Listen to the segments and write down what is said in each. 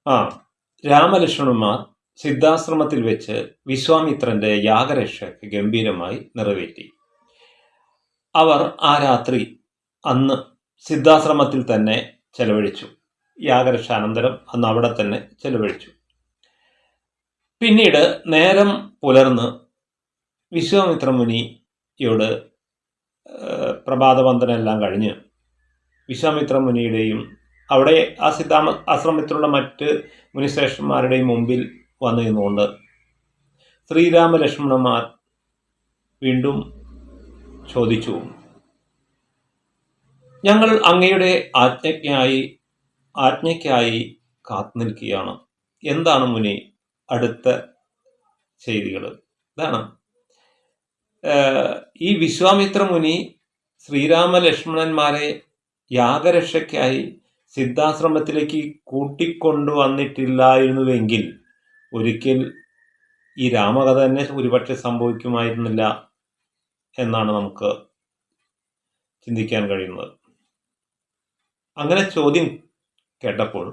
ആ രാമലക്ഷ്മണന്മാർ സിദ്ധാശ്രമത്തിൽ വെച്ച് വിശ്വാമിത്രന്റെ യാഗരക്ഷയൊക്കെ ഗംഭീരമായി നിറവേറ്റി. അവർ ആ രാത്രി അന്ന് സിദ്ധാശ്രമത്തിൽ തന്നെ ചെലവഴിച്ചു. യാഗരക്ഷാനന്തരം അന്ന് അവിടെ തന്നെ ചെലവഴിച്ചു. പിന്നീട് നേരം പുലർന്ന് വിശ്വാമിത്ര മുനിയോട് പ്രഭാതവന്ദനെല്ലാം കഴിഞ്ഞ് വിശ്വാമിത്ര മുനിയുടെയും അവിടെ ആ ആശ്രമത്തിലുള്ള മറ്റ് മുനിശ്രേഷ്ഠന്മാരുടെയും മുമ്പിൽ വന്നു നിന്നുകൊണ്ട് ശ്രീരാമ ലക്ഷ്മണന്മാർ വീണ്ടും ചോദിച്ചു, ഞങ്ങൾ അങ്ങയുടെ ആജ്ഞയ്ക്കായി കാത്തു നിൽക്കുകയാണ്. എന്താണ് മുനി അടുത്ത ചെയ്തികൾ? ഇതാണ് ഈ വിശ്വാമിത്ര മുനി ശ്രീരാമ ലക്ഷ്മണന്മാരെ യാഗരക്ഷയ്ക്കായി സിദ്ധാശ്രമത്തിലേക്ക് കൂട്ടിക്കൊണ്ടുവന്നിട്ടില്ലായിരുന്നുവെങ്കിൽ ഒരിക്കൽ ഈ രാമകഥ തന്നെ ഒരുപക്ഷെ സംഭവിക്കുമായിരുന്നില്ല എന്നാണ് നമുക്ക് ചിന്തിക്കാൻ കഴിയുന്നത്. അങ്ങനെ ചോദ്യം കേട്ടപ്പോൾ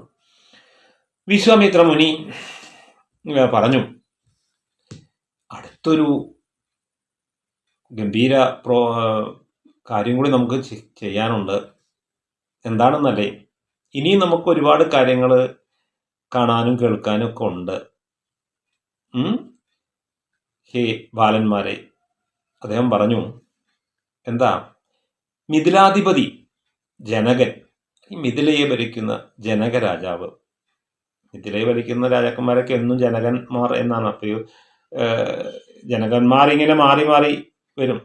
വിശ്വാമിത്ര മുനി പറഞ്ഞു, അടുത്തൊരു ഗംഭീര കാര്യം കൂടി നമുക്ക് ചെയ്യാനുണ്ട്. എന്താണെന്നല്ലേ, ഇനിയും നമുക്ക് ഒരുപാട് കാര്യങ്ങൾ കാണാനും കേൾക്കാനും ഒക്കെ ഉണ്ട്. ഹേ ബാലന്മാരെ, അദ്ദേഹം പറഞ്ഞു, എന്താ, മിഥിലാധിപതി ജനകൻ, ഈ മിഥിലയെ ഭരിക്കുന്ന ജനക രാജാവ്, മിഥിലയെ ഭരിക്കുന്ന രാജാക്കന്മാരൊക്കെ എന്നും ജനകന്മാർ എന്നാണ്. അപ്പോൾ ജനകന്മാരിങ്ങനെ മാറി മാറി വരും,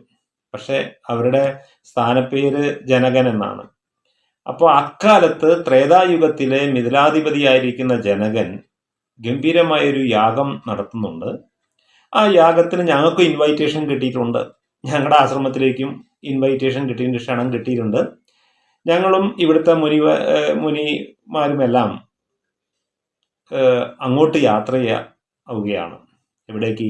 പക്ഷെ അവരുടെ സ്ഥാനപ്പേര് ജനകൻ എന്നാണ്. അപ്പോൾ അക്കാലത്ത് ത്രേതായുഗത്തിലെ മിഥിലാധിപതിയായിരിക്കുന്ന ജനകൻ ഗംഭീരമായൊരു യാഗം നടത്തുന്നുണ്ട്. ആ യാഗത്തിന് ഞങ്ങൾക്ക് ഇൻവൈറ്റേഷൻ കിട്ടിയിട്ടുണ്ട്. ഞങ്ങളുടെ ആശ്രമത്തിലേക്കും ഇൻവൈറ്റേഷൻ കിട്ടിയിട്ടുണ്ട്, ക്ഷണം കിട്ടിയിട്ടുണ്ട്. ഞങ്ങളും ഇവിടുത്തെ മുനിമാരുമെല്ലാം അങ്ങോട്ട് യാത്ര ആവുകയാണ്. ഇവിടേക്ക്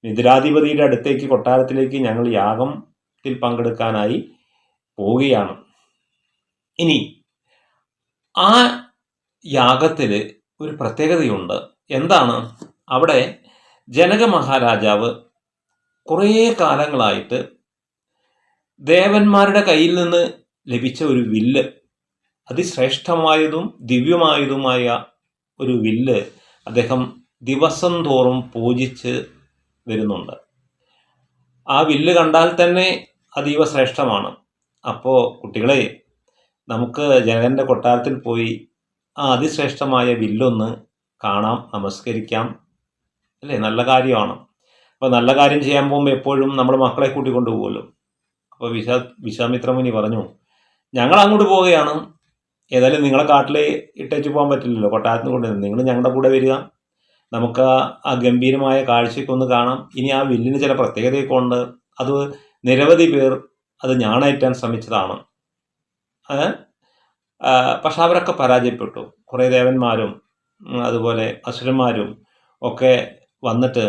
മിഥിലാധിപതിയുടെ അടുത്തേക്ക്, കൊട്ടാരത്തിലേക്ക് ഞങ്ങൾ യാഗത്തിൽ പങ്കെടുക്കാനായി പോവുകയാണ്. ഇനി ആ യാഗത്തിൽ ഒരു പ്രത്യേകതയുണ്ട്. എന്താണ്? അവിടെ ജനക മഹാരാജാവ് കുറേ കാലങ്ങളായിട്ട് ദേവന്മാരുടെ കയ്യിൽ നിന്ന് ലഭിച്ച ഒരു വില്ല്, അതിശ്രേഷ്ഠമായതും ദിവ്യമായതുമായ ഒരു വില്ല് അദ്ദേഹം ദിവസം തോറും പൂജിച്ച് വരുന്നുണ്ട്. ആ വില്ല് കണ്ടാൽ തന്നെ അതീവ ശ്രേഷ്ഠമാണ്. അപ്പോൾ കുട്ടികളെ, നമുക്ക് ജനകൻ്റെ കൊട്ടാരത്തിൽ പോയി ആ അതിശ്രേഷ്ഠമായ വില്ലൊന്ന് കാണാം, നമസ്കരിക്കാം, അല്ലേ? നല്ല കാര്യമാണ്. അപ്പോൾ നല്ല കാര്യം ചെയ്യാൻ പോകുമ്പോൾ എപ്പോഴും നമ്മൾ മക്കളെ കൂട്ടിക്കൊണ്ടു പോകുമല്ലോ. അപ്പോൾ വിശ്വാമിത്ര മുനി പറഞ്ഞു, ഞങ്ങൾ അങ്ങോട്ട് പോവുകയാണ്. ഏതായാലും നിങ്ങളെ കാട്ടിൽ ഇട്ടേച്ച് പോകാൻ പറ്റില്ലല്ലോ, കൊട്ടാരത്തിന് കൊണ്ട് നിങ്ങൾ ഞങ്ങളുടെ കൂടെ വരിക, നമുക്ക് ആ ഗംഭീരമായ കാഴ്ചയ്ക്കൊന്ന് കാണാം. ഇനി ആ വില്ലിന് ചില പ്രത്യേകതയൊക്കെ ഉണ്ട്. അത് നിരവധി പേർ അത് ഞാണേറ്റാൻ ശ്രമിച്ചതാണ്. പക്ഷെ അവരൊക്കെ പരാജയപ്പെട്ടു. കുറേ ദേവന്മാരും അതുപോലെ അസുരന്മാരും ഒക്കെ വന്നിട്ട്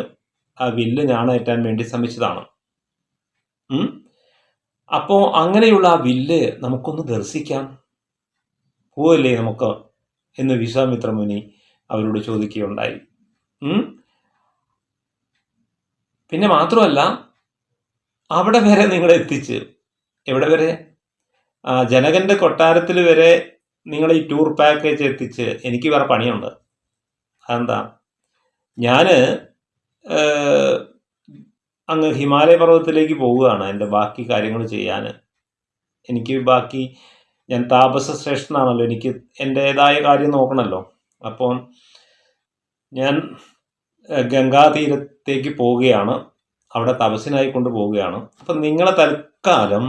ആ വില്ല് ഞാണേറ്റാൻ വേണ്ടി ശ്രമിച്ചതാണ്. അപ്പോൾ അങ്ങനെയുള്ള ആ വില്ല് നമുക്കൊന്ന് ദർശിക്കാം, പോവല്ലേ നമുക്ക് എന്ന് വിശ്വാമിത്ര മുനി അവരോട് ചോദിക്കുകയുണ്ടായി. പിന്നെ മാത്രമല്ല, അവിടെ വരെ നിങ്ങളെ എത്തിച്ച്, എവിടെ വരെ? ജനകന്റെ കൊട്ടാരത്തിൽ വരെ നിങ്ങൾ ഈ ടൂർ പാക്കേജ് എത്തിച്ച് എനിക്ക് വേറെ പണിയുണ്ട്. അതെന്താ? ഞാൻ അങ്ങ് ഹിമാലയ പർവ്വതത്തിലേക്ക് പോവുകയാണ് എൻ്റെ ബാക്കി കാര്യങ്ങൾ ചെയ്യാൻ. ഞാൻ താപസ ശ്രേഷ്ഠനാണല്ലോ, എനിക്ക് എൻ്റേതായ കാര്യം നോക്കണമല്ലോ. അപ്പം ഞാൻ ഗംഗാതീരത്തേക്ക് പോവുകയാണ്, അവിടെ തപസ്സിനായി കൊണ്ട് പോവുകയാണ്. അപ്പം നിങ്ങളെ തൽക്കാലം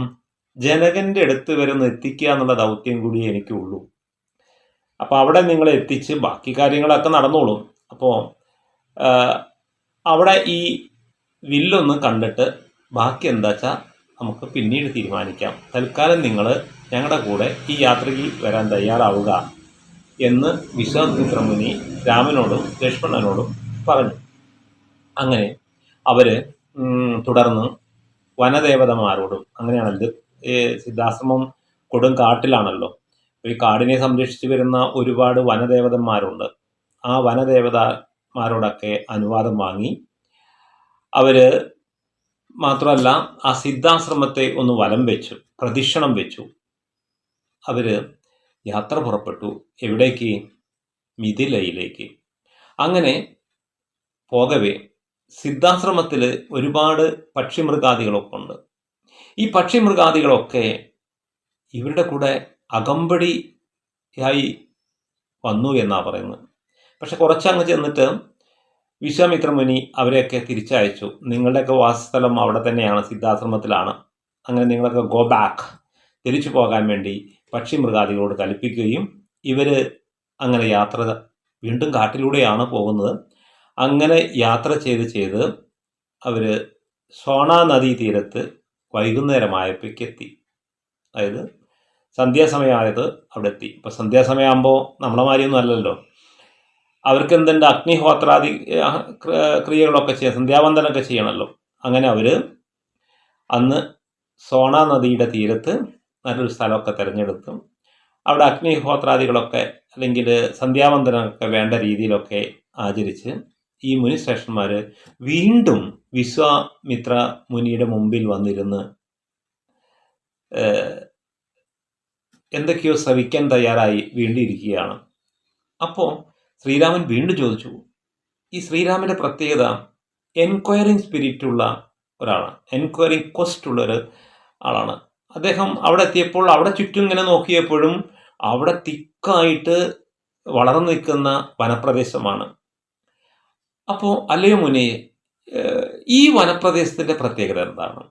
ജനകൻ്റെ അടുത്ത് വരെ ഒന്ന് എത്തിക്കുക എന്നുള്ള ദൗത്യം കൂടി എനിക്കുള്ളൂ. അപ്പോൾ അവിടെ നിങ്ങളെ എത്തിച്ച് ബാക്കി കാര്യങ്ങളൊക്കെ നടന്നോളും. അപ്പോൾ അവിടെ ഈ വില്ലൊന്ന് കണ്ടിട്ട് ബാക്കി എന്താ വെച്ചാൽ നമുക്ക് പിന്നീട് തീരുമാനിക്കാം. തൽക്കാലം നിങ്ങൾ ഞങ്ങളുടെ കൂടെ ഈ യാത്രയ്ക്ക് വരാൻ തയ്യാറാവുക എന്ന് വിശ്വാമിത്ര മുനി രാമനോടും ലക്ഷ്മണനോടും പറഞ്ഞു. അങ്ങനെ അവർ തുടർന്ന് വനദേവതമാരോടും, അങ്ങനെയാണല്ലോ, സിദ്ധാശ്രമം കൊടും കാട്ടിലാണല്ലോ, ഈ കാടിനെ സംരക്ഷിച്ച് വരുന്ന ഒരുപാട് വനദേവതന്മാരുണ്ട്. ആ വനദേവതമാരോടൊക്കെ അനുവാദം വാങ്ങി. അവർ മാത്രമല്ല ആ സിദ്ധാശ്രമത്തെ ഒന്ന് വലം വെച്ചു, പ്രദക്ഷിണം വെച്ചു. അവർ യാത്ര പുറപ്പെട്ടു. എവിടേക്ക്? മിഥിലയിലേക്ക്. അങ്ങനെ പോകവേ സിദ്ധാശ്രമത്തിൽ ഒരുപാട് പക്ഷിമൃഗാദികളൊക്കെ ഉണ്ട്. ഈ പക്ഷിമൃഗാദികളൊക്കെ ഇവരുടെ കൂടെ അകമ്പടിയായി വന്നു എന്നാണ് പറയുന്നത്. പക്ഷെ കുറച്ചങ്ങ് ചെന്നിട്ട് വിശ്വാമിത്ര മുനി അവരെയൊക്കെ തിരിച്ചയച്ചു. നിങ്ങളുടെയൊക്കെ വാസസ്ഥലം അവിടെ തന്നെയാണ്, സിദ്ധാശ്രമത്തിലാണ്. അങ്ങനെ നിങ്ങളൊക്കെ ഗോ ബാക്ക്, തിരിച്ചു പോകാൻ വേണ്ടി പക്ഷിമൃഗാദികളോട് കൽപ്പിക്കുകയും ഇവർ അങ്ങനെ യാത്ര വീണ്ടും കാട്ടിലൂടെയാണ് പോകുന്നത്. അങ്ങനെ യാത്ര ചെയ്ത് അവർ സോണ നദീ തീരത്ത് വൈകുന്നേരമായപ്പോഴേക്ക് എത്തി. അതായത് സന്ധ്യാസമയമായത് അവിടെ എത്തി. ഇപ്പോൾ സന്ധ്യാസമയമാകുമ്പോൾ നമ്മളെ മാതിരിയൊന്നും അല്ലല്ലോ. അവർക്ക് എന്തുണ്ട്, അഗ്നിഹോത്രാദി ക്രിയകളൊക്കെ ചെയ്യാം, സന്ധ്യാവന്ദനമൊക്കെ ചെയ്യണമല്ലോ. അങ്ങനെ അവർ അന്ന് സോണ നദിയുടെ തീരത്ത് നല്ലൊരു സ്ഥലമൊക്കെ തിരഞ്ഞെടുത്തു. അവിടെ അഗ്നിഹോത്രാദികളൊക്കെ അല്ലെങ്കിൽ സന്ധ്യാവന്ദനമൊക്കെ വേണ്ട രീതിയിലൊക്കെ ആചരിച്ച് ഈ മുനിശ്രേഷ്ഠന്മാർ വീണ്ടും വിശ്വാമിത്ര മുനിയുടെ മുമ്പിൽ വന്നിരുന്ന് എന്തൊക്കെയോ ശ്രവിക്കാൻ തയ്യാറായി വീണ്ടിരിക്കുകയാണ്. അപ്പോൾ ശ്രീരാമൻ വീണ്ടും ചോദിച്ചു. ഈ ശ്രീരാമൻ്റെ പ്രത്യേകത എൻക്വയറിങ് സ്പിരിറ്റുള്ള ഒരാളാണ്, എൻക്വയറിങ് ക്വസ്റ്റ് ഉള്ളൊരു ആളാണ്. അദ്ദേഹം അവിടെ എത്തിയപ്പോൾ അവിടെ ചുറ്റും ഇങ്ങനെ നോക്കിയപ്പോഴും അവിടെ തിക്കായിട്ട് വളർന്നു നിൽക്കുന്ന വനപ്രദേശമാണ്. അപ്പോൾ അല്ലയോ മുനി, ഈ വനപ്രദേശത്തിൻ്റെ പ്രത്യേകത എന്താണ്?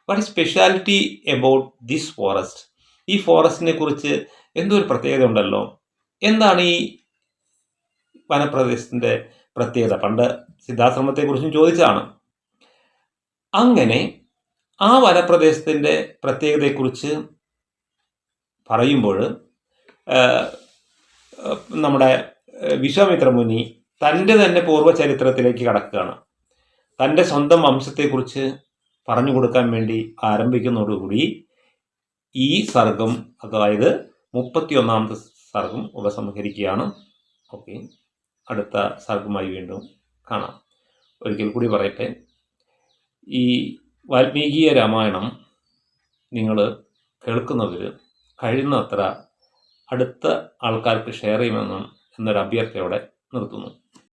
What is speciality about this forest? ഈ ഫോറസ്റ്റിനെ കുറിച്ച് എന്തോ ഒരു പ്രത്യേകത ഉണ്ടല്ലോ, എന്താണ് ഈ വനപ്രദേശത്തിൻ്റെ പ്രത്യേകത? പണ്ട് സിദ്ധാശ്രമത്തെക്കുറിച്ചും ചോദിച്ചതാണ്. അങ്ങനെ ആ വനപ്രദേശത്തിൻ്റെ പ്രത്യേകതയെക്കുറിച്ച് പറയുമ്പോൾ നമ്മുടെ വിശ്വാമിത്ര മുനി തൻ്റെ തന്നെ പൂർവ്വചരിത്രത്തിലേക്ക് കടക്കുകയാണ്. തൻ്റെ സ്വന്തം വംശത്തെക്കുറിച്ച് പറഞ്ഞു കൊടുക്കാൻ വേണ്ടി ആരംഭിക്കുന്നതോടുകൂടി ഈ സർഗം, അതായത് 31ാമത്തെ സർഗം ഉപസംഹരിക്കുകയാണ്. ഓക്കെ, അടുത്ത സർഗമായി വീണ്ടും കാണാം. ഒരിക്കൽ കൂടി പറയട്ടെ, ഈ വാൽമീകീയ രാമായണം നിങ്ങൾ കേൾക്കുന്നവർ കഴിയുന്നത്ര അടുത്ത ആൾക്കാർക്ക് ഷെയർ ചെയ്യുമെന്നും എന്നൊരു അഭ്യർത്ഥനയോടെ നിർത്തുന്നു.